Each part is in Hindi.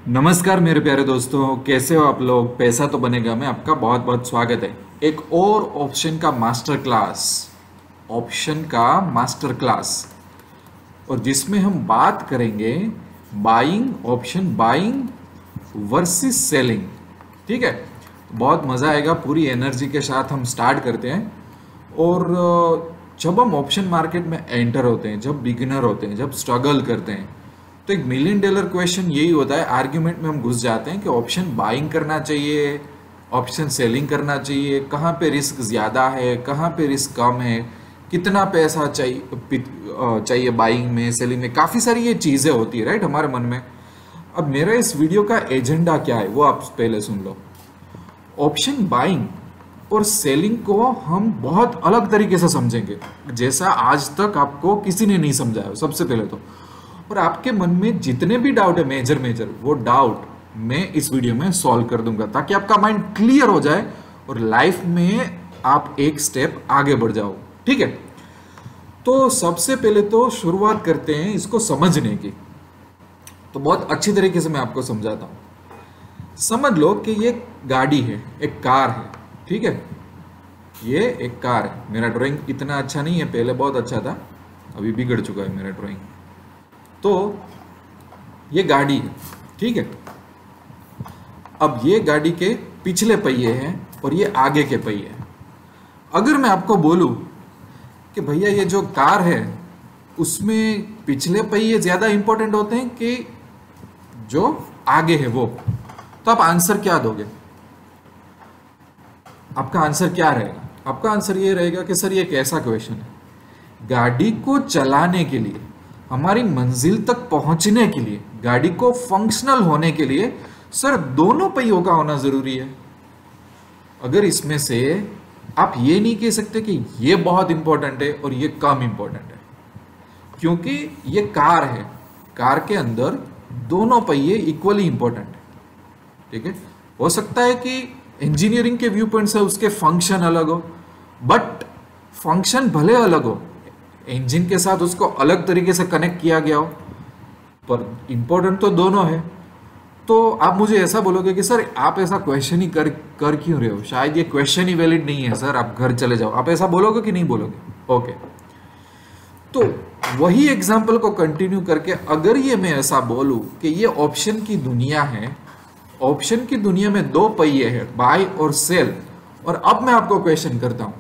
नमस्कार मेरे प्यारे दोस्तों, कैसे हो आप लोग। पैसा तो बनेगा में आपका बहुत बहुत स्वागत है। एक और ऑप्शन का मास्टर क्लास और जिसमें हम बात करेंगे बाइंग वर्सेस सेलिंग। ठीक है, बहुत मज़ा आएगा। पूरी एनर्जी के साथ हम स्टार्ट करते हैं। और जब हम ऑप्शन मार्केट में एंटर होते हैं, जब बिगिनर होते हैं, जब स्ट्रगल करते हैं, तो एक मिलियन डॉलर क्वेश्चन यही होता है। आर्ग्यूमेंट में हम घुस जाते हैं कि ऑप्शन बाइंग करना चाहिए, ऑप्शन सेलिंग करना चाहिए, कहाँ पे रिस्क ज़्यादा है, कहाँ पे रिस्क कम है, कितना पैसा चाहिए बाइंग में, सेलिंग में। काफ़ी सारी ये चीज़ें होती है राइट हमारे मन में। अब मेरा इस वीडियो का एजेंडा क्या है वो आप पहले सुन लो। ऑप्शन बाइंग और सेलिंग को हम बहुत अलग तरीके से समझेंगे, जैसा आज तक आपको किसी ने नहीं समझाया सबसे पहले तो। और आपके मन में जितने भी डाउट है मेजर वो डाउट मैं इस वीडियो में सॉल्व कर दूंगा, ताकि आपका माइंड क्लियर हो जाए और लाइफ में आप एक स्टेप आगे बढ़ जाओ। ठीक है, तो सबसे पहले तो शुरुआत करते हैं इसको समझने की। तो बहुत अच्छी तरीके से मैं आपको समझाता हूं। समझ लो कि ये गाड़ी है, एक कार है। ठीक है, ये एक कार है। मेरा ड्राइंग इतना अच्छा नहीं है, पहले बहुत अच्छा था, अभी बिगड़ चुका है मेरा ड्राइंग। तो ये गाड़ी है। ठीक है, अब ये गाड़ी के पिछले पहिए हैं और ये आगे के पहिए हैं। अगर मैं आपको बोलूं कि भैया ये जो कार है उसमें पिछले पहिए ज्यादा इंपॉर्टेंट होते हैं कि जो आगे है वो, तो आप आंसर क्या दोगे? आपका आंसर क्या रहेगा? आपका आंसर ये रहेगा कि सर ये एक ऐसा क्वेश्चन है, गाड़ी को चलाने के लिए, हमारी मंजिल तक पहुंचने के लिए, गाड़ी को फंक्शनल होने के लिए सर दोनों पहियों का होना जरूरी है। अगर इसमें से आप ये नहीं कह सकते कि ये बहुत इंपॉर्टेंट है और ये कम इंपॉर्टेंट है, क्योंकि ये कार है, कार के अंदर दोनों पहिए इक्वली इंपॉर्टेंट है। ठीक है, हो सकता है कि इंजीनियरिंग के व्यू पॉइंट से उसके फंक्शन अलग हो, बट फंक्शन भले अलग हो, इंजन के साथ उसको अलग तरीके से कनेक्ट किया गया हो, पर इंपॉर्टेंट तो दोनों है। तो आप मुझे ऐसा बोलोगे कि सर आप ऐसा क्वेश्चन ही कर क्यों रहे हो, शायद ये क्वेश्चन ही वैलिड नहीं है सर, आप घर चले जाओ। आप ऐसा बोलोगे कि नहीं बोलोगे? ओके, तो वही एग्जाम्पल को कंटिन्यू करके अगर ये मैं ऐसा बोलूं कि ये ऑप्शन की दुनिया है, ऑप्शन की दुनिया में दो पहिए हैं, बाय और सेल। और अब मैं आपको क्वेश्चन करता हूं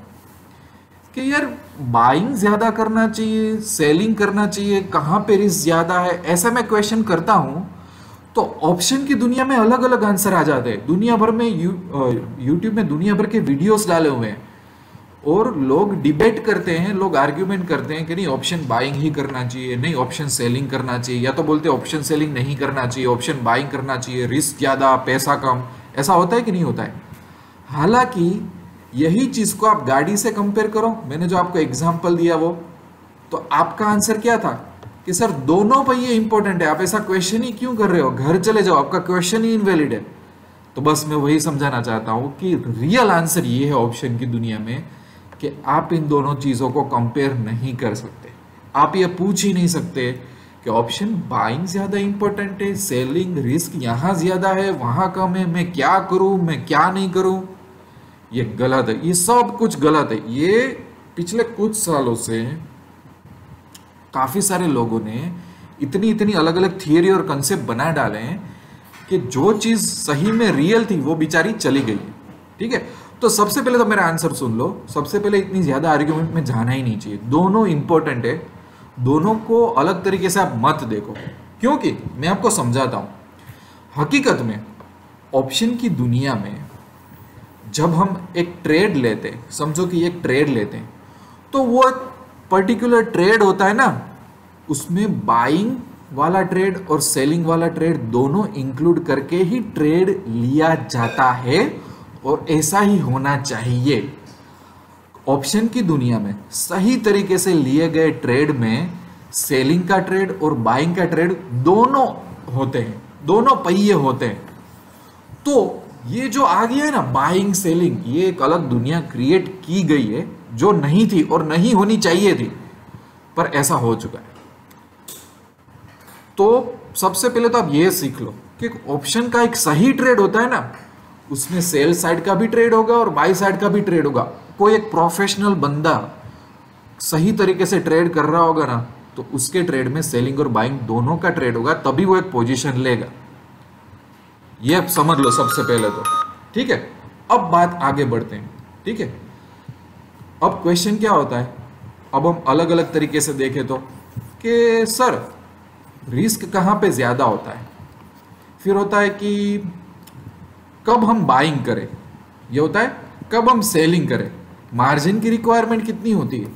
कि यार बाइंग ज्यादा करना चाहिए, सेलिंग करना चाहिए, कहां पे रिस्क ज्यादा है, ऐसा मैं क्वेश्चन करता हूं, तो ऑप्शन की दुनिया में अलग अलग आंसर आ जाते हैं। दुनिया भर में यूट्यूब में दुनिया भर के वीडियोस डाले हुए हैं और लोग डिबेट करते हैं, लोग आर्ग्यूमेंट करते हैं कि नहीं ऑप्शन बाइंग ही करना चाहिए, नहीं ऑप्शन सेलिंग करना चाहिए, या तो बोलते हैं ऑप्शन सेलिंग नहीं करना चाहिए, ऑप्शन बाइंग करना चाहिए, रिस्क ज्यादा पैसा कम। ऐसा होता है कि नहीं होता है? हालांकि यही चीज को आप गाड़ी से कंपेयर करो, मैंने जो आपको एग्जांपल दिया वो, तो आपका आंसर क्या था कि सर दोनों पहिए इंपॉर्टेंट है। आप ऐसा क्वेश्चन ही क्यों कर रहे हो, घर चले जाओ, आपका क्वेश्चन ही इनवैलिड है। तो बस मैं वही समझाना चाहता हूं कि रियल आंसर ये है ऑप्शन की दुनिया में कि आप इन दोनों चीजों को कंपेयर नहीं कर सकते। आप ये पूछ ही नहीं सकते कि ऑप्शन बाइंग ज्यादा इंपॉर्टेंट है, सेलिंग रिस्क यहां ज्यादा है वहां कम है, मैं क्या करूं, मैं क्या नहीं करूं। ये गलत है, ये सब कुछ गलत है। ये पिछले कुछ सालों से काफी सारे लोगों ने इतनी इतनी अलग अलग थियरी और कंसेप्ट बना डाले हैं कि जो चीज सही में रियल थी वो बेचारी चली गई है। ठीक है, तो सबसे पहले तो मेरा आंसर सुन लो। सबसे पहले इतनी ज्यादा आर्ग्यूमेंट में जाना ही नहीं चाहिए, दोनों इंपॉर्टेंट है, दोनों को अलग तरीके से आप मत देखो। क्योंकि मैं आपको समझाता हूं, हकीकत में ऑप्शन की दुनिया में जब हम एक ट्रेड लेते हैं, समझो कि एक ट्रेड लेते हैं, तो वो पर्टिकुलर ट्रेड होता है ना, उसमें बाइंग वाला ट्रेड और सेलिंग वाला ट्रेड दोनों इंक्लूड करके ही ट्रेड लिया जाता है और ऐसा ही होना चाहिए। ऑप्शन की दुनिया में सही तरीके से लिए गए ट्रेड में सेलिंग का ट्रेड और बाइंग का ट्रेड दोनों होते हैं, दोनों पहिए होते हैं। तो ये जो आ गया है ना बाइंग सेलिंग, ये एक अलग दुनिया क्रिएट की गई है जो नहीं थी और नहीं होनी चाहिए थी, पर ऐसा हो चुका है। तो सबसे पहले तो आप ये सीख लो कि ऑप्शन का एक सही ट्रेड होता है ना, उसमें सेल साइड का भी ट्रेड होगा और बाई साइड का भी ट्रेड होगा। कोई एक प्रोफेशनल बंदा सही तरीके से ट्रेड कर रहा होगा ना, तो उसके ट्रेड में सेलिंग और बाइंग दोनों का ट्रेड होगा, तभी वो एक पोजीशन लेगा। ये आप समझ लो सबसे पहले तो, ठीक है। अब बात आगे बढ़ते हैं, ठीक है। अब क्वेश्चन क्या होता है, अब हम अलग अलग तरीके से देखें तो कि सर रिस्क कहाँ पे ज्यादा होता है, फिर होता है कि कब हम बाइंग करें, ये होता है कब हम सेलिंग करें, मार्जिन की रिक्वायरमेंट कितनी होती है,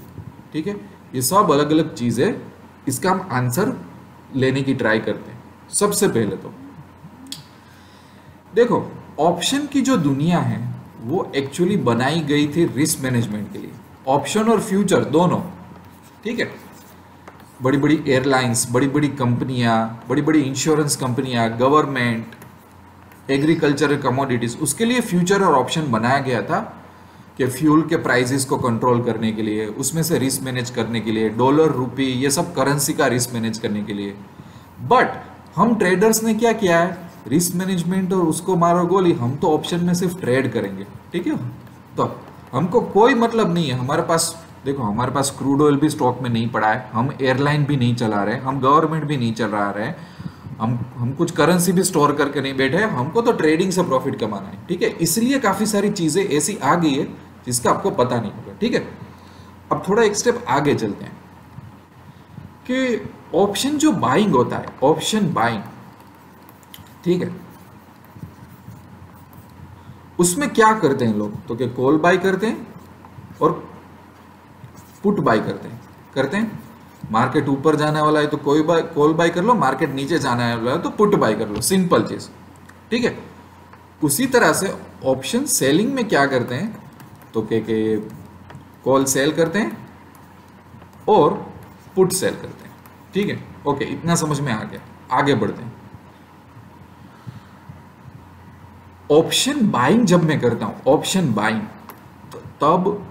ठीक है। ये सब अलग अलग चीजें, इसका हम आंसर लेने की ट्राई करते हैं। सबसे पहले तो देखो, ऑप्शन की जो दुनिया है वो एक्चुअली बनाई गई थी रिस्क मैनेजमेंट के लिए, ऑप्शन और फ्यूचर दोनों, ठीक है। बड़ी बड़ी एयरलाइंस, बड़ी बड़ी कंपनियां, बड़ी बड़ी इंश्योरेंस कंपनियां, गवर्नमेंट, एग्रीकल्चरल कमोडिटीज, उसके लिए फ्यूचर और ऑप्शन बनाया गया था कि फ्यूल के प्राइसेस को कंट्रोल करने के लिए, उसमें से रिस्क मैनेज करने के लिए, डॉलर, रुपी, ये सब करेंसी का रिस्क मैनेज करने के लिए। बट हम ट्रेडर्स ने क्या किया है, रिस्क मैनेजमेंट और उसको मारो गोली, हम तो ऑप्शन में सिर्फ ट्रेड करेंगे, ठीक है। तो हमको कोई मतलब नहीं है, हमारे पास देखो, हमारे पास क्रूड ऑयल भी स्टॉक में नहीं पड़ा है, हम एयरलाइन भी नहीं चला रहे, हम गवर्नमेंट भी नहीं चला रहे, हम कुछ करेंसी भी स्टोर करके नहीं बैठे, हमको तो ट्रेडिंग से प्रॉफिट कमाना है, ठीक है। इसलिए काफी सारी चीजें ऐसी आ गई है जिसका आपको पता नहीं होगा, ठीक है। अब थोड़ा एक स्टेप आगे चलते हैं कि ऑप्शन जो बाइंग होता है, ऑप्शन बाइंग, ठीक है, उसमें क्या करते हैं लोग, तो क्या कॉल बाय करते हैं और पुट बाय करते हैं। मार्केट ऊपर जाने वाला है तो कोई बाय कॉल बाय कर लो, मार्केट नीचे जाने वाला है तो पुट बाय कर लो, सिंपल चीज, ठीक है। उसी तरह से ऑप्शन सेलिंग में क्या करते हैं, तो के कॉल सेल करते हैं और पुट सेल करते हैं, ठीक है। ओके, इतना समझ में आ गया, आगे बढ़ते हैं। ऑप्शन बाइंग जब मैं करता हूं, ऑप्शन बाइंग, तब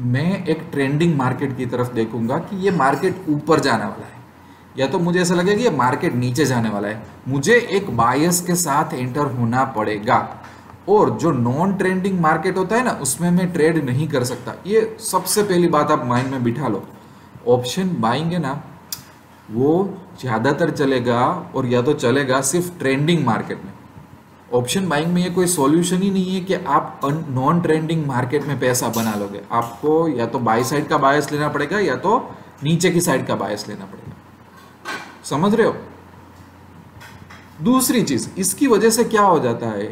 मैं एक ट्रेंडिंग मार्केट की तरफ देखूंगा कि ये मार्केट ऊपर जाने वाला है, या तो मुझे ऐसा लगेगा कि ये मार्केट नीचे जाने वाला है, मुझे एक बायस के साथ एंटर होना पड़ेगा। और जो नॉन ट्रेंडिंग मार्केट होता है ना, उसमें मैं ट्रेड नहीं कर सकता। ये सबसे पहली बात आप माइंड में बिठा लो। ऑप्शन बाइंग है ना, वो ज्यादातर चलेगा, और या तो चलेगा सिर्फ ट्रेंडिंग मार्केट में। ऑप्शन बाइंग में ये कोई सॉल्यूशन ही नहीं है कि आप नॉन ट्रेंडिंग मार्केट में पैसा बना लोगे। आपको या तो बाई साइड का बायस लेना पड़ेगा, या तो नीचे की साइड का बायस लेना पड़ेगा। समझ रहे हो? दूसरी चीज, इसकी वजह से क्या हो जाता है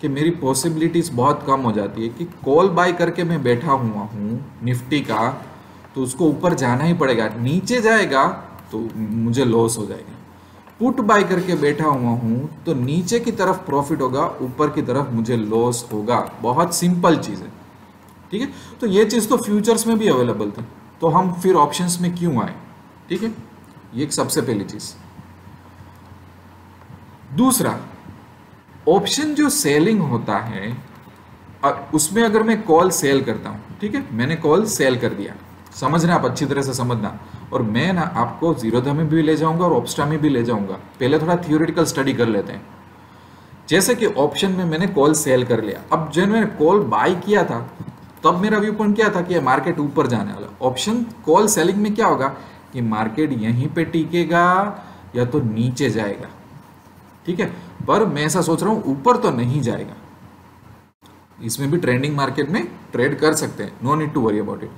कि मेरी पॉसिबिलिटीज बहुत कम हो जाती है कि कॉल बाय करके मैं बैठा हुआ हूँ निफ्टी का, तो उसको ऊपर जाना ही पड़ेगा, नीचे जाएगा तो मुझे लॉस हो जाएगा। पुट बाय करके बैठा हुआ हूँ तो नीचे की तरफ प्रॉफिट होगा, ऊपर की तरफ मुझे लॉस होगा। बहुत सिंपल चीज है, ठीक है। तो ये चीज तो फ्यूचर्स में भी अवेलेबल थी, तो हम फिर ऑप्शंस में क्यों आए, ठीक है। ये एक सबसे पहली चीज। दूसरा, ऑप्शन जो सेलिंग होता है, उसमें अगर मैं कॉल सेल करता हूं, ठीक है, मैंने कॉल सेल कर दिया, समझना, आप अच्छी तरह से समझना, और मैं ना आपको जीरोधा में भी ले जाऊंगा और ऑप्स्ट्रा में भी ले जाऊंगा। पहले थोड़ा थियोरेटिकल स्टडी कर लेते हैं। जैसे कि ऑप्शन में मैंने कॉल सेल कर लिया, अब जब मैंने कॉल बाय किया था तब मेरा व्यू पॉइंट क्या था कि मार्केट ऊपर जाने वाला। ऑप्शन कॉल सेलिंग में क्या होगा कि मार्केट यहीं पे टिकेगा या तो नीचे जाएगा, ठीक है। पर मैं ऐसा सोच रहा हूं ऊपर तो नहीं जाएगा। इसमें भी ट्रेंडिंग मार्केट में ट्रेड कर सकते हैं, no need to worry about it.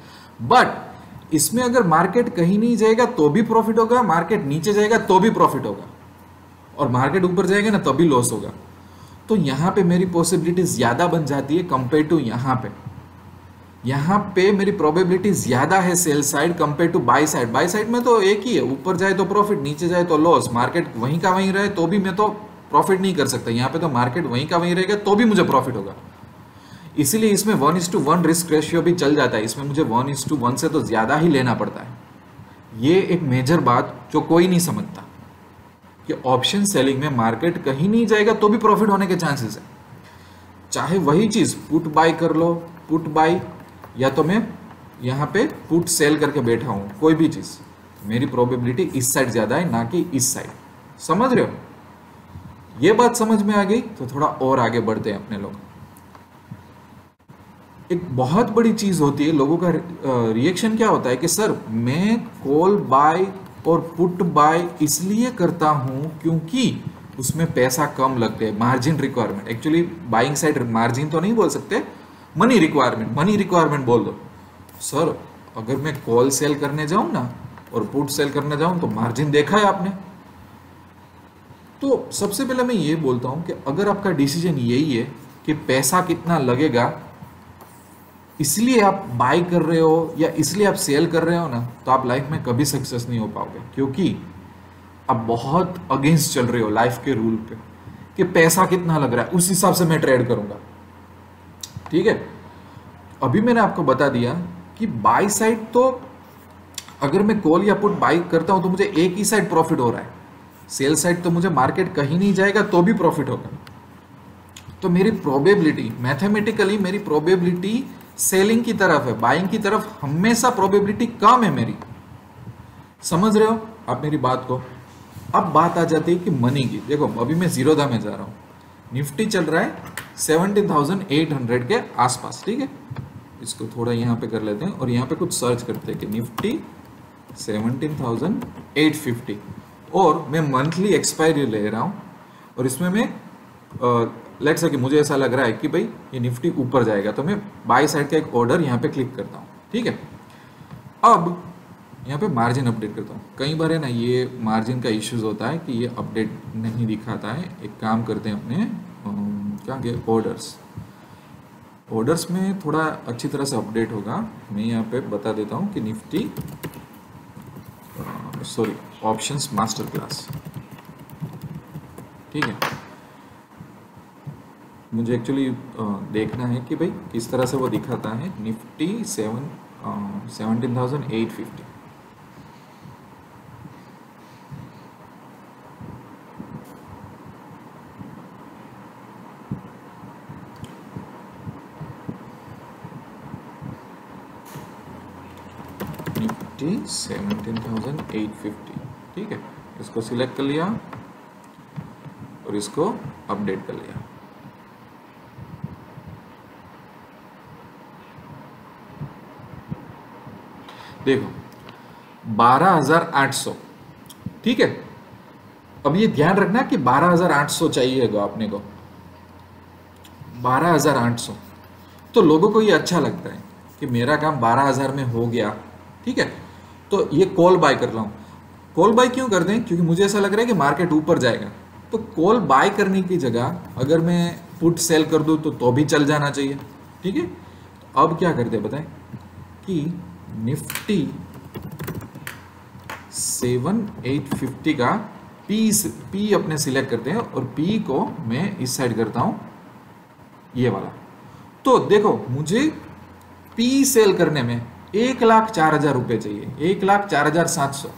But इसमें अगर मार्केट कहीं नहीं जाएगा तो भी प्रॉफिट होगा, मार्केट नीचे जाएगा तो भी प्रॉफिट होगा, और मार्केट ऊपर जाएगा ना तभी लॉस होगा। तो यहां पे मेरी पॉसिबिलिटी ज्यादा बन जाती है कंपेयर टू यहां पे। यहां पे मेरी प्रोबेबिलिटी ज्यादा है sell side compare to buy side. Buy side में तो एक ही है, ऊपर जाए तो प्रॉफिट, नीचे जाए तो लॉस। मार्केट वहीं का वहीं रहे तो भी मैं तो प्रॉफिट नहीं कर सकता। यहाँ पे तो मार्केट वहीं का वहीं रहेगा तो भी मुझे प्रॉफिट होगा। इसीलिए इसमें 1:1 रिस्क रेशियो भी चल जाता है। इसमें मुझे 1:1 से तो ज्यादा ही लेना पड़ता है। ये एक मेजर बात जो कोई नहीं समझता कि ऑप्शन सेलिंग में मार्केट कहीं नहीं जाएगा तो भी प्रॉफिट होने के चांसेस है। चाहे वही चीज पुट बाय कर लो, पुट बाय, या तो मैं यहाँ पे पुट सेल करके बैठा हूँ, कोई भी चीज, मेरी प्रोबेबिलिटी इस साइड ज्यादा है ना कि इस साइड। समझ रहे हो? ये बात समझ में आ गई तो थोड़ा और आगे बढ़ते हैं अपने लोग। एक बहुत बड़ी चीज होती है, लोगों का रिएक्शन क्या होता है कि सर मैं कॉल बाय और पुट बाय इसलिए करता हूं क्योंकि उसमें पैसा कम लगते हैं, margin requirement. Actually buying side margin तो नहीं बोल सकते, मनी रिक्वायरमेंट बोल दो। सर अगर मैं कॉल सेल करने जाऊं ना और पुट सेल करने जाऊं तो मार्जिन देखा है आपने। तो सबसे पहले मैं ये बोलता हूं कि अगर आपका डिसीजन यही है कि पैसा कितना लगेगा इसलिए आप बाय कर रहे हो या इसलिए आप सेल कर रहे हो ना, तो आप लाइफ में कभी सक्सेस नहीं हो पाओगे, क्योंकि आप बहुत अगेंस्ट चल रहे हो लाइफ के रूल पे कि पैसा कितना लग रहा है उस हिसाब से मैं ट्रेड करूंगा। ठीक है, अभी मैंने आपको बता दिया कि बाय साइड तो अगर मैं कॉल या पुट बाय करता हूं तो मुझे एक ही साइड प्रॉफिट हो रहा है, सेल साइड तो मुझे मार्केट कहीं नहीं जाएगा तो भी प्रॉफिट होगा। तो मेरी प्रोबेबिलिटी मैथमेटिकली मेरी प्रोबेबिलिटी सेलिंग की तरफ है, बाइंग की तरफ हमेशा प्रोबेबिलिटी कम है मेरी। समझ रहे हो आप मेरी बात को? अब बात आ जाती है कि मनी की। देखो अभी मैं जीरोधा में जा रहा हूं, निफ्टी चल रहा है 17,800 के आसपास। ठीक है, इसको थोड़ा यहाँ पे कर लेते हैं और यहाँ पे कुछ सर्च करते हैं कि निफ्टी 17,850 और मैं मंथली एक्सपायरी ले रहा हूँ और इसमें मैं लेट्स से कि मुझे ऐसा लग रहा है कि भाई ये निफ्टी ऊपर जाएगा तो मैं बाय साइड का एक ऑर्डर यहाँ पे क्लिक करता हूँ। ठीक है, अब यहाँ पे मार्जिन अपडेट करता हूँ। कई बार है ना ये मार्जिन का इश्यूज होता है कि ये अपडेट नहीं दिखाता है। एक काम करते हैं अपने क्या के ऑर्डर्स में थोड़ा अच्छी तरह से अपडेट होगा। मैं यहाँ पे बता देता हूँ कि Nifty sorry options master class. ठीक है, मुझे एक्चुअली देखना है कि भाई किस तरह से वो दिखाता है। निफ्टी 17,850। निफ्टी 17,850। ठीक है, इसको सिलेक्ट कर लिया और इसको अपडेट कर लिया। देखो 12,800। ठीक है, अब ये ध्यान रखना कि 12,800 चाहिएगा आपने को, 12,800। तो लोगों को ये अच्छा लगता है कि मेरा काम 12,000 में हो गया। ठीक है, तो ये कॉल बाय कर रहा हूं। कॉल बाय क्यों करते हैं? क्योंकि मुझे ऐसा लग रहा है कि मार्केट ऊपर जाएगा। तो कॉल बाय करने की जगह अगर मैं पुट सेल कर दूं तो भी चल जाना चाहिए। ठीक है, अब क्या करते हैं बताएं कि निफ्टी 7,850 का पी अपने सिलेक्ट करते हैं और पी को मैं इस साइड करता हूं ये वाला। तो देखो मुझे पी सेल करने में 1,04,000 रुपए चाहिए, 1,04,700।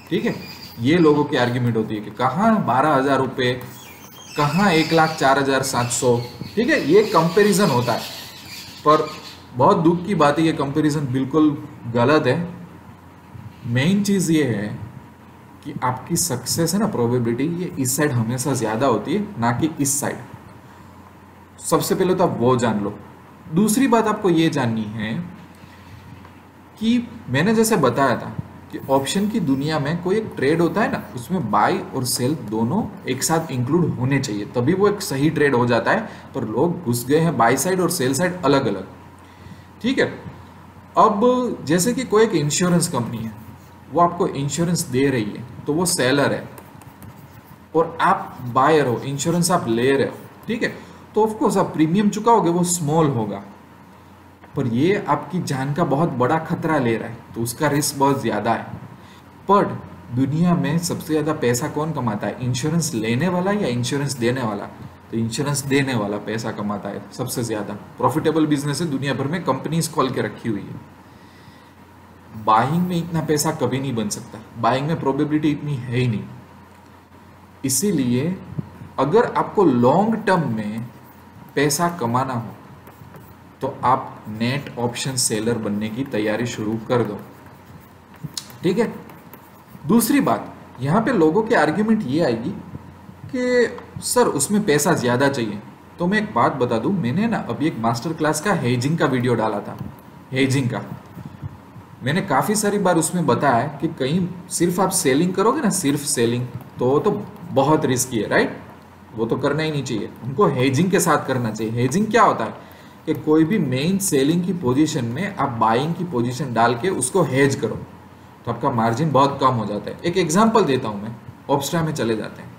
ठीक है, ये लोगों की आर्ग्यूमेंट होती है कि कहाँ 12,000 रुपए, कहाँ 1,04,700। ठीक है, ये कंपैरिजन होता है, पर बहुत दुख की बात है ये कंपैरिजन बिल्कुल गलत है। मेन चीज ये है कि आपकी सक्सेस है ना प्रोबेबिलिटी, ये इस साइड हमेशा ज्यादा होती है ना कि इस साइड। सबसे पहले तो आप वो जान लो। दूसरी बात आपको ये जाननी है कि मैंने जैसे बताया था कि ऑप्शन की दुनिया में कोई एक ट्रेड होता है ना, उसमें बाय और सेल दोनों एक साथ इंक्लूड होने चाहिए, तभी वो एक सही ट्रेड हो जाता है। पर लोग घुस गए हैं बाय साइड और सेल साइड अलग अलग। ठीक है, अब जैसे कि कोई एक इंश्योरेंस कंपनी है, वो आपको इंश्योरेंस दे रही है तो वो सेलर है और आप बायर हो, इंश्योरेंस आप ले रहे हो। ठीक है, तो ऑफकोर्स आप प्रीमियम चुकाओगे, वो स्मॉल होगा, पर ये आपकी जान का बहुत बड़ा खतरा ले रहा है तो उसका रिस्क बहुत ज्यादा है। पर दुनिया में सबसे ज्यादा पैसा कौन कमाता है, इंश्योरेंस लेने वाला या इंश्योरेंस देने वाला? तो इंश्योरेंस देने वाला पैसा कमाता है सबसे ज्यादा। प्रॉफिटेबल बिजनेस है, दुनिया भर में कंपनीज खोल के रखी हुई है। बाइंग में इतना पैसा कभी नहीं बन सकता, बाइंग में प्रोबेबिलिटी इतनी है ही नहीं। इसीलिए अगर आपको लॉन्ग टर्म में पैसा कमाना हो तो आप नेट ऑप्शन सेलर बनने की तैयारी शुरू कर दो। ठीक है, दूसरी बात, यहाँ पे लोगों की आर्ग्यूमेंट ये आएगी कि सर उसमें पैसा ज़्यादा चाहिए। तो मैं एक बात बता दूँ, मैंने ना अभी एक मास्टर क्लास का हेजिंग का वीडियो डाला था। हेजिंग का मैंने काफ़ी सारी बार उसमें बताया कि कहीं सिर्फ आप सेलिंग करोगे ना, सिर्फ सेलिंग, तो बहुत रिस्की है, राइट? वो तो करना ही नहीं चाहिए, उनको हेजिंग के साथ करना चाहिए। हेजिंग क्या होता है कि कोई भी मेन सेलिंग की पोजीशन में आप बाइंग की पोजीशन डाल के उसको हेज करो, तो आपका मार्जिन बहुत कम हो जाता है। एक एग्जांपल देता हूँ मैं, ऑब्स्ट्रा में चले जाते हैं।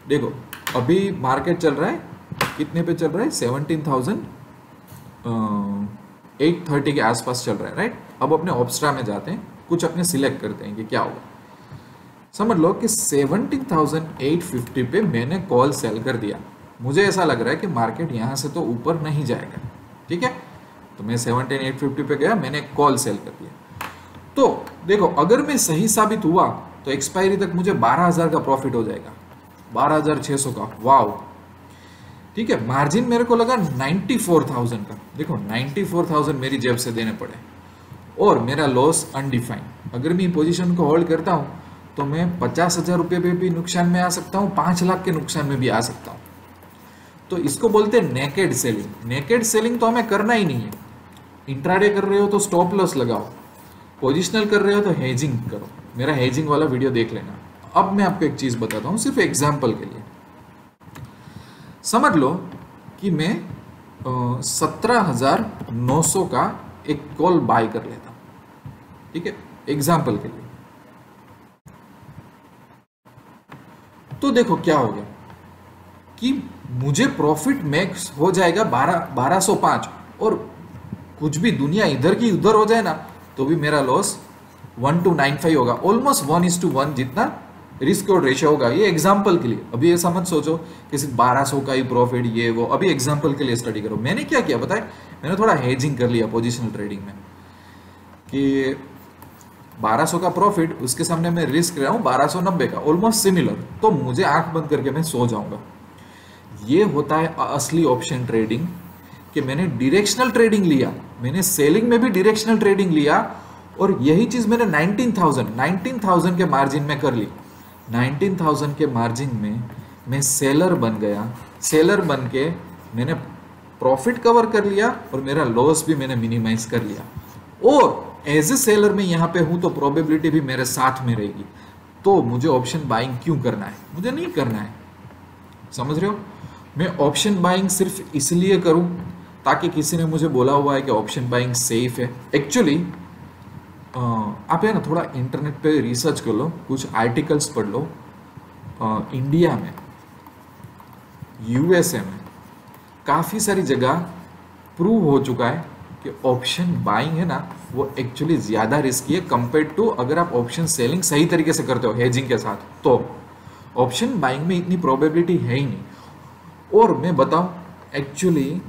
देखो अभी मार्केट चल रहा है, कितने पे चल रहा है? 17,830 के आसपास चल रहा है, राइट? अब अपने ऑब्स्ट्रा में जाते हैं, कुछ अपने सिलेक्ट करते हैं कि क्या होगा। समझ लो कि 17,850 पे मैंने कॉल सेल कर दिया। मुझे ऐसा लग रहा है कि मार्केट यहाँ से तो ऊपर नहीं जाएगा, ठीक है? तो मैं 17,850 पे गया, मैंने कॉल सेल कर दिया। तो देखो अगर मैं सही साबित हुआ तो एक्सपायरी तक मुझे 12,000 का प्रॉफिट हो जाएगा, 12,600 का। वाव, ठीक है। मार्जिन मेरे को लगा 94,000 का। देखो 94,000 मेरी जेब से देने पड़े और मेरा लॉस अनडिफाइंड। अगर मैं पोजीशन को होल्ड करता हूँ तो मैं 50,000 रुपये पे भी नुकसान में आ सकता हूँ, 5 लाख के नुकसान में भी आ सकता हूँ। तो इसको बोलते हैं नेकेड सेलिंग। नेकेड सेलिंग तो हमें करना ही नहीं है। इंट्राडे कर रहे हो तो स्टॉप लॉस लगाओ, पोजिशनल कर रहे हो तो हेजिंग करो। मेरा हेजिंग वाला वीडियो देख लेना। अब मैं आपको एक चीज़ बताता हूँ, सिर्फ एग्जाम्पल के लिए। समझ लो कि मैं 17,900 का एक कॉल बाय कर लेता हूँ, ठीक है, एग्जाम्पल के लिए। तो देखो क्या हो गया कि मुझे प्रॉफिट मैक्स हो जाएगा 1205, और कुछ भी दुनिया इधर की उधर हो जाए ना तो भी मेरा लॉस 1:95 होगा, ऑलमोस्ट 1:1 जितना रिस्क और रेशियो होगा। ये एग्जाम्पल के लिए, अभी ऐसा मत सोचो कि सिर्फ 1200 का ही प्रॉफिट ये वो। अभी एग्जाम्पल के लिए स्टडी करो। मैंने क्या किया बताए, मैंने थोड़ा हेजिंग कर लिया पोजिशनल ट्रेडिंग में कि 1200 का प्रॉफिट, उसके सामने मैं रिस्क रहा हूँ 1290 का, ऑलमोस्ट सिमिलर। तो मुझे आंख बंद करके मैं सो जाऊंगा। ये होता है असली ऑप्शन ट्रेडिंग, कि मैंने डायरेक्शनल ट्रेडिंग लिया, मैंने सेलिंग में भी डायरेक्शनल ट्रेडिंग लिया, और यही चीज मैंने 19,000 के मार्जिन में कर ली। 19,000 के मार्जिन में मैं सेलर बन गया। सेलर बन के मैंने प्रॉफिट कवर कर लिया और मेरा लॉस भी मैंने मिनिमाइज कर लिया। और एज ए सेलर में यहाँ पे हूँ तो प्रोबेबिलिटी भी मेरे साथ में रहेगी। तो मुझे ऑप्शन बाइंग क्यों करना है? मुझे नहीं करना है। समझ रहे हो? मैं ऑप्शन बाइंग सिर्फ इसलिए करूं ताकि किसी ने मुझे बोला हुआ है कि ऑप्शन बाइंग सेफ है। एक्चुअली आप है ना थोड़ा इंटरनेट पे रिसर्च कर लो, कुछ आर्टिकल्स पढ़ लो। इंडिया में, यूएसए में काफ़ी सारी जगह प्रूव हो चुका है कि ऑप्शन बाइंग है ना वो एक्चुअली ज़्यादा रिस्की है कंपेयर टू अगर आप ऑप्शन सेलिंग सही तरीके से करते हो हेजिंग के साथ। तो ऑप्शन बाइंग में इतनी प्रोबेबिलिटी है ही नहीं। और मैं बताऊं, एक्चुअली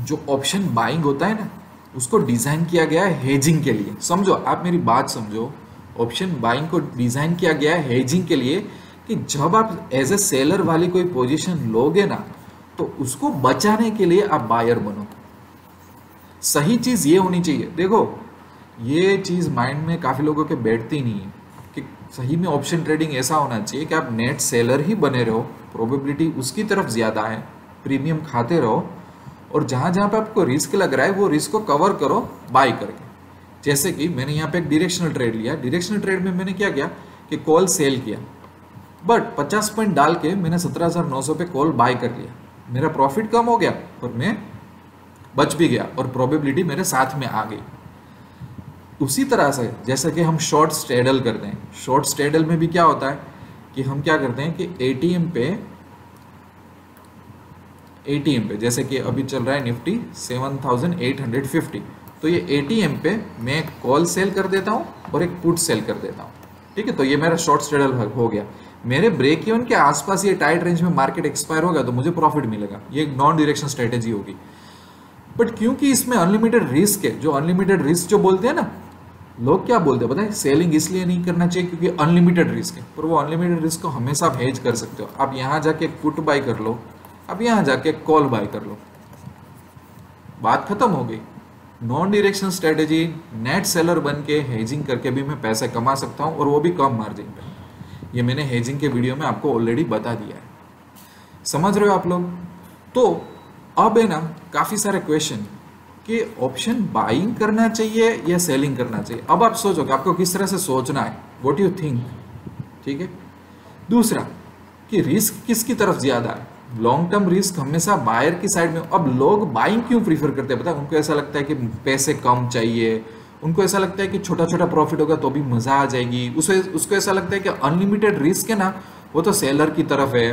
जो ऑप्शन बाइंग होता है ना उसको डिज़ाइन किया गया है हेजिंग के लिए। समझो, आप मेरी बात समझो। ऑप्शन बाइंग को डिज़ाइन किया गया है हेजिंग के लिए कि जब आप एज ए सेलर वाली कोई पोजीशन लोगे ना तो उसको बचाने के लिए आप बायर बनो। सही चीज़ ये होनी चाहिए। देखो ये चीज़ माइंड में काफ़ी लोगों के बैठती नहीं है कि सही में ऑप्शन ट्रेडिंग ऐसा होना चाहिए कि आप नेट सेलर ही बने रहो, प्रोबेबिलिटी उसकी तरफ ज़्यादा है, प्रीमियम खाते रहो, और जहाँ जहाँ पे आपको रिस्क लग रहा है वो रिस्क को कवर करो बाय करके। जैसे कि मैंने यहाँ पे एक डायरेक्शनल ट्रेड लिया। डायरेक्शनल ट्रेड में मैंने क्या किया कि कॉल सेल किया, बट 50 पॉइंट डाल के मैंने 17,900 पे कॉल बाय कर लिया। मेरा प्रॉफिट कम हो गया और मैं बच भी गया और प्रोबेबिलिटी मेरे साथ में आ गई। उसी तरह से जैसे कि हम शॉर्ट स्ट्रेडल करते हैं, शॉर्ट स्ट्रेडल में भी क्या होता है कि हम क्या करते हैं कि एटीएम पे जैसे कि अभी चल रहा है निफ्टी 7,850, तो ये एटीएम पे मैं कॉल सेल कर देता हूँ और एक पुट सेल कर देता हूँ, ठीक है। तो ये मेरा शॉर्ट स्ट्रेडल हो गया। मेरे ब्रेक इवन के आसपास ये टाइट रेंज में मार्केट एक्सपायर होगा तो मुझे प्रॉफिट मिलेगा। ये एक नॉन डायरेक्शन स्ट्रेटेजी होगी। बट क्योंकि इसमें अनलिमिटेड रिस्क है, जो अनलिमिटेड रिस्क जो बोलते हैं ना, लोग क्या बोलते हैं पता है, सेलिंग इसलिए नहीं करना चाहिए क्योंकि अनलिमिटेड रिस्क है। पर वो अनलिमिटेड रिस्क को हमेशा आप हेज कर सकते हो। आप यहाँ जाके पुट बाय कर लो, अब यहाँ जाके कॉल बाय कर लो, बात खत्म हो गई। Non directional strategy, net seller बन के हेजिंग करके भी मैं पैसे कमा सकता हूँ, और वो भी कम मार्जिन पे। ये मैंने हेजिंग के वीडियो में आपको ऑलरेडी बता दिया है। समझ रहे हो आप लोग? तो अब है ना काफ़ी सारे क्वेश्चन कि ऑप्शन बाइंग करना चाहिए या सेलिंग करना चाहिए। अब आप सोचो कि आपको किस तरह से सोचना है, व्हाट यू थिंक, ठीक है। दूसरा कि रिस्क किसकी तरफ ज़्यादा है, लॉन्ग टर्म रिस्क हमेशा बायर की साइड में। अब लोग बाइंग क्यों प्रीफर करते हैं पता है? उनको ऐसा लगता है कि पैसे कम चाहिए, उनको ऐसा लगता है कि छोटा छोटा प्रॉफिट होगा तो भी मज़ा आ जाएगी, उसको ऐसा लगता है कि अनलिमिटेड रिस्क है ना वो तो सेलर की तरफ है।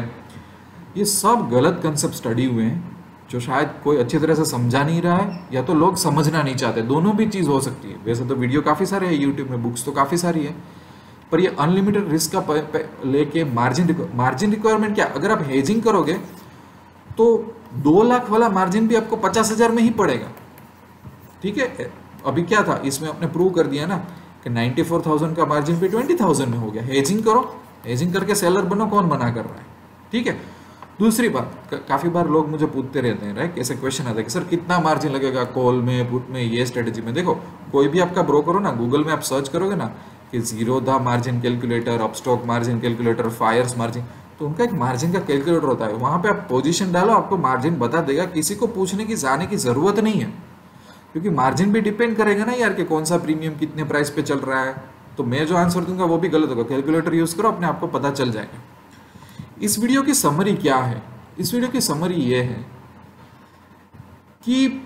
ये सब गलत कंसेप्ट स्टडी हुए हैं जो शायद कोई अच्छी तरह से समझा नहीं रहा है, या तो लोग समझना नहीं चाहते। दोनों भी चीज़ हो सकती है। वैसे तो वीडियो काफ़ी सारे हैं यूट्यूब में, बुक्स तो काफ़ी सारी है, पर ये अनलिमिटेड रिस्क का लेके मार्जिन रिक्वायरमेंट क्या, अगर आप हेजिंग करोगे तो 2 लाख वाला मार्जिन भी आपको 50,000 में ही पड़ेगा, ठीक है। अभी क्या था इसमें आपने प्रूव कर दिया ना कि 94,000 का मार्जिन भी 20,000 में हो गया। हेजिंग करो, हेजिंग करके सेलर बनो, कौन मना कर रहा है, ठीक है। दूसरी बात, काफ़ी बार लोग मुझे पूछते रहते हैं, राइट, कैसे क्वेश्चन आता है कि सर कितना मार्जिन लगेगा कॉल में, पुट में, ये स्ट्रेटेजी में। देखो कोई भी आपका ब्रोकर हो ना, गूगल में आप सर्च करोगे ना कि Zerodha margin calculator, Upstox margin calculator, Fyers margin, तो उनका एक मार्जिन का कैलकुलेटर होता है। वहाँ पे आप पोजीशन डालो, आपको मार्जिन बता देगा। किसी को पूछने की जाने की ज़रूरत नहीं है, क्योंकि मार्जिन भी डिपेंड करेगा ना यार कि कौन सा प्रीमियम कितने प्राइस पे चल रहा है। तो मैं जो आंसर दूंगा वो भी गलत होगा। कैलकुलेटर यूज़ करो, अपने आपको पता चल जाएगा। इस वीडियो की समरी क्या है? इस वीडियो की समरी ये है कि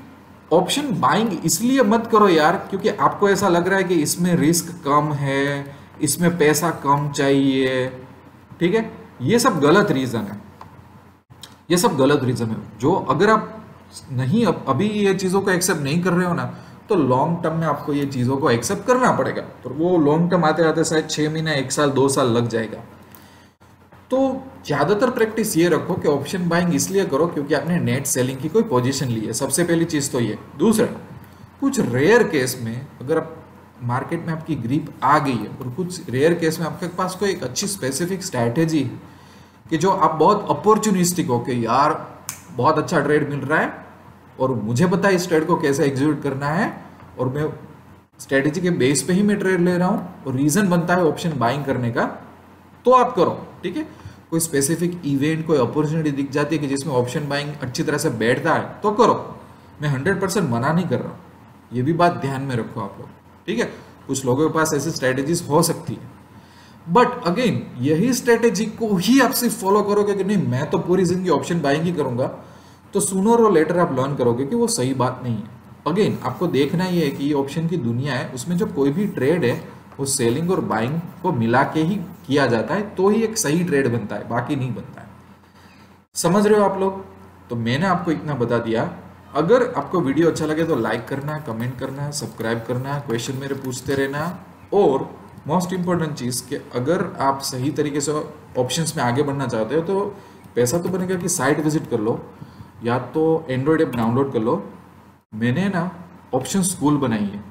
ऑप्शन बाइंग इसलिए मत करो यार क्योंकि आपको ऐसा लग रहा है कि इसमें रिस्क कम है, इसमें पैसा कम चाहिए, ठीक है। ये सब गलत रीज़न है, ये सब गलत रीज़न है। जो अगर आप नहीं अभी ये चीज़ों को एक्सेप्ट नहीं कर रहे हो ना, तो लॉन्ग टर्म में आपको ये चीज़ों को एक्सेप्ट करना पड़ेगा। तो वो लॉन्ग टर्म आते आते शायद 6 महीने, 1 साल, 2 साल लग जाएगा। तो ज़्यादातर प्रैक्टिस ये रखो कि ऑप्शन बाइंग इसलिए करो क्योंकि आपने नेट सेलिंग की कोई पोजीशन ली है। सबसे पहली चीज़ तो ये। दूसरा, कुछ रेयर केस में अगर आप मार्केट में आपकी ग्रिप आ गई है और कुछ रेयर केस में आपके पास कोई एक अच्छी स्पेसिफिक स्ट्रैटेजी है कि जो आप बहुत अपॉर्चुनिस्टिक हो कि यार बहुत अच्छा ट्रेड मिल रहा है और मुझे पता है इस ट्रेड को कैसे एग्जीक्यूट करना है और मैं स्ट्रैटेजी के बेस पे ही मैं ट्रेड ले रहा हूँ और रीज़न बनता है ऑप्शन बाइंग करने का, तो आप करो, ठीक है। कोई स्पेसिफिक इवेंट, कोई अपॉर्चुनिटी दिख जाती है कि जिसमें ऑप्शन बाइंग अच्छी तरह से बैठता है तो करो। मैं 100% मना नहीं कर रहा हूँ, ये भी बात ध्यान में रखो आप लोग, ठीक है। कुछ लोगों के पास ऐसी स्ट्रैटेजीज हो सकती है, बट अगेन यही स्ट्रैटेजी को ही आप सिर्फ फॉलो करोगे कि नहीं मैं तो पूरी जिंदगी ऑप्शन बाइंग ही करूंगा, तो सूनर और लेटर आप लर्न करोगे कि वो सही बात नहीं है। अगेन आपको देखना ये है कि ये ऑप्शन की दुनिया है, उसमें जो कोई भी ट्रेड है वो सेलिंग और बाइंग को मिला के ही किया जाता है, तो ही एक सही ट्रेड बनता है, बाकी नहीं बनता है। समझ रहे हो आप लोग? तो मैंने आपको इतना बता दिया। अगर आपको वीडियो अच्छा लगे तो लाइक करना, कमेंट करना, सब्सक्राइब करना, क्वेश्चन मेरे पूछते रहना, और मोस्ट इंपॉर्टेंट चीज़ कि अगर आप सही तरीके से ऑप्शंस में आगे बढ़ना चाहते हो तो पैसा तो बनेगा कि साइट विजिट कर लो या तो एंड्रॉयड ऐप डाउनलोड कर लो। मैंने ना ऑप्शन स्कूल बनाई है।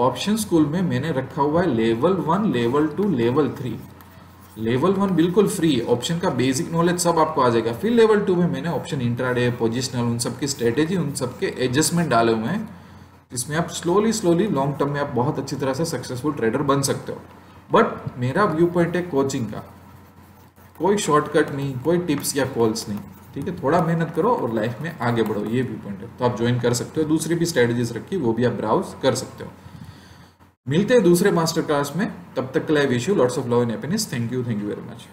ऑप्शन स्कूल में मैंने रखा हुआ है लेवल 1, लेवल 2, लेवल 3। लेवल 1 बिल्कुल फ्री, ऑप्शन का बेसिक नॉलेज सब आपको आ जाएगा। फिर लेवल 2 में मैंने ऑप्शन इंट्राडे, पोजिशनल, उन सब की स्ट्रेटेजी, उन सब के एडजस्टमेंट डाले हुए हैं, जिसमें आप स्लोली लॉन्ग टर्म में आप बहुत अच्छी तरह से सक्सेसफुल ट्रेडर बन सकते हो। बट मेरा व्यू पॉइंट है कोचिंग का, कोई शॉर्टकट नहीं, कोई टिप्स या कॉल्स नहीं, ठीक है। थोड़ा मेहनत करो और लाइफ में आगे बढ़ो, ये व्यू पॉइंट है। तो आप ज्वाइन कर सकते हो, दूसरी भी स्ट्रेटेजीज रखी वो भी आप ब्राउज कर सकते हो। मिलते हैं दूसरे मास्टर क्लास में, तब तक के लिए wish you lots of love and happiness. Thank you very much.